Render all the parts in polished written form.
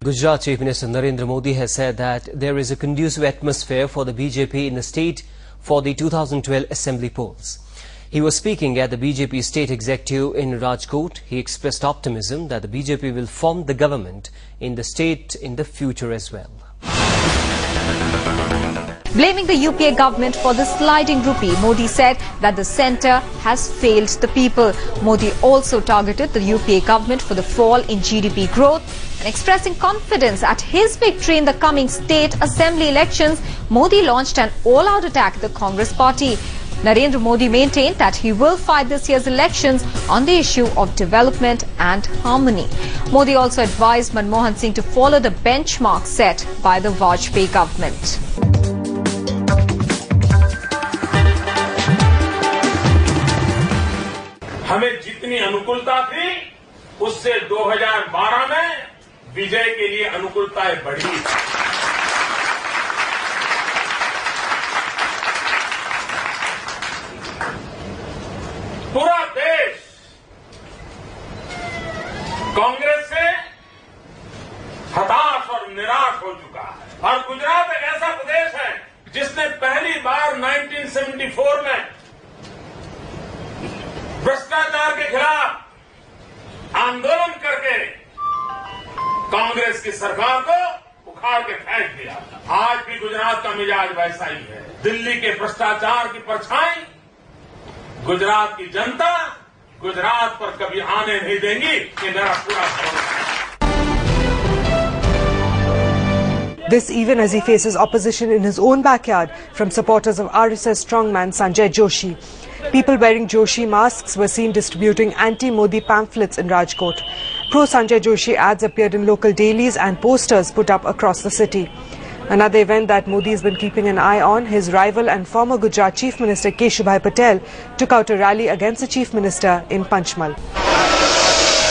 Gujarat Chief Minister Narendra Modi has said that there is a conducive atmosphere for the BJP in the state for the 2012 Assembly polls. He was speaking at the BJP state executive in Rajkot. He expressed optimism that the BJP will form the government in the state in the future as well. Blaming the UPA government for the sliding rupee, Modi said that the centre has failed the people. Modi also targeted the UPA government for the fall in GDP growth. And expressing confidence at his victory in the coming state assembly elections, Modi launched an all-out attack at the Congress party. Narendra Modi maintained that he will fight this year's elections on the issue of development and harmony. Modi also advised Manmohan Singh to follow the benchmark set by the Vajpayee government. हमें जितनी अनुकूलता थी उससे 2012 में विजय के लिए अनुकूलताएं बढ़ी। पूरा देश कांग्रेस से हताश और निराश हो चुका है और गुजरात एक ऐसा प्रदेश है जिसने पहली बार 1974 में भ्रष्टाचार के खिलाफ आंदोलन करके कांग्रेस की सरकार को उखाड़ के फेंक दिया। आज भी गुजरात का मिजाज वैसा ही है। दिल्ली के भ्रष्टाचार की परछाई गुजरात की जनता गुजरात पर कभी आने नहीं देंगी, ये मेरा पूरा भरोसा है। This even as he faces opposition in his own backyard from supporters of RSS strongman Sanjay Joshi. People wearing Joshi masks were seen distributing anti-Modi pamphlets in Rajkot. Pro-Sanjay Joshi ads appeared in local dailies and posters put up across the city. Another event that Modi has been keeping an eye on, his rival and former Gujarat Chief Minister Keshubhai Patel took out a rally against the Chief Minister in Panchmal.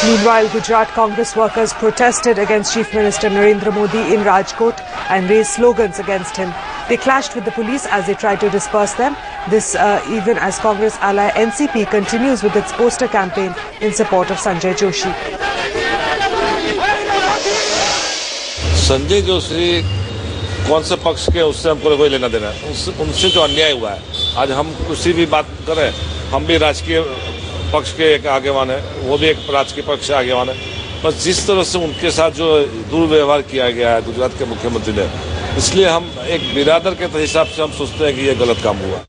Meanwhile, Gujarat Congress workers protested against Chief Minister Narendra Modi in Rajkot and raised slogans against him. They clashed with the police as they tried to disperse them. This even as Congress ally NCP continues with its poster campaign in support of Sanjay Joshi. Sanjay Joshi कौन से पक्ष के उससे हमको कोई लेना देना है। उनसे जो अन्याय हुआ है, आज हम किसी भी बात करें, हम भी राजकीय पक्ष के एक आगेवान है, वो भी एक राजकीय पक्ष से आगेवान है। बस जिस तरह से उनके साथ जो दुर्व्यवहार किया गया है गुजरात के मुख्यमंत्री ने, इसलिए हम एक बिरादर के हिसाब से हम सोचते हैं कि ये गलत काम हुआ।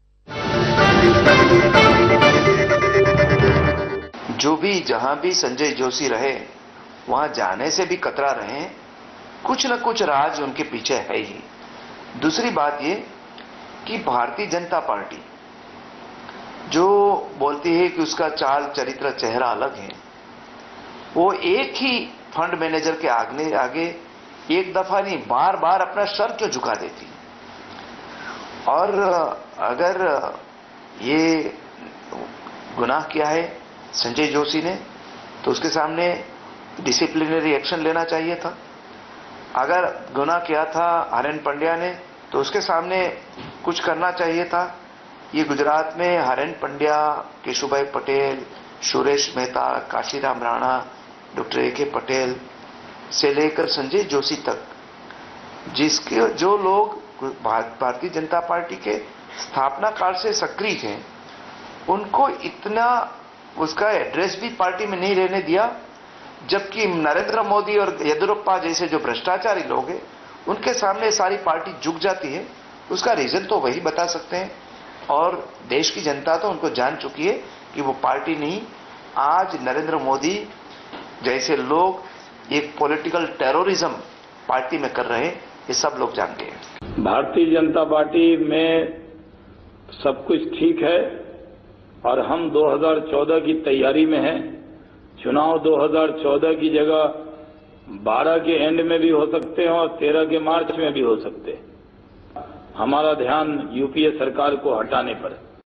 जो भी जहां भी संजय जोशी रहे, वहां जाने से भी कतरा रहे। कुछ न कुछ राज उनके पीछे है ही। दूसरी बात ये कि भारतीय जनता पार्टी जो बोलती है कि उसका चाल चरित्र चेहरा अलग है, वो एक ही फंड मैनेजर के आगे एक दफा नहीं बार बार अपना सर क्यों झुका देती। और अगर ये गुनाह किया है संजय जोशी ने, तो उसके सामने डिसिप्लिनरी एक्शन लेना चाहिए था। अगर गुनाह किया था हरेन पंड्या ने, तो उसके सामने कुछ करना चाहिए था। ये गुजरात में हरेन पंड्या, केशुभाई पटेल, सुरेश मेहता, काशीराम राणा, डॉक्टर ए.के. पटेल से लेकर संजय जोशी तक, जिसके जो लोग भारतीय जनता पार्टी के स्थापना काल से सक्रिय हैं, उनको इतना उसका एड्रेस भी पार्टी में नहीं रहने दिया। जबकि नरेंद्र मोदी और येदियुरप्पा जैसे जो भ्रष्टाचारी लोग हैं, उनके सामने सारी पार्टी झुक जाती है। उसका रीजन तो वही बता सकते हैं, और देश की जनता तो उनको जान चुकी है कि वो पार्टी नहीं, आज नरेंद्र मोदी जैसे लोग एक पॉलिटिकल टेररिज्म पार्टी में कर रहे हैं, ये सब लोग जानते हैं। भारतीय जनता पार्टी में सब कुछ ठीक है और हम 2014 की तैयारी में हैं। चुनाव 2014 की जगह 12 के एंड में भी हो सकते हैं और 13 के मार्च में भी हो सकते हैं। हमारा ध्यान यूपीए सरकार को हटाने पर है।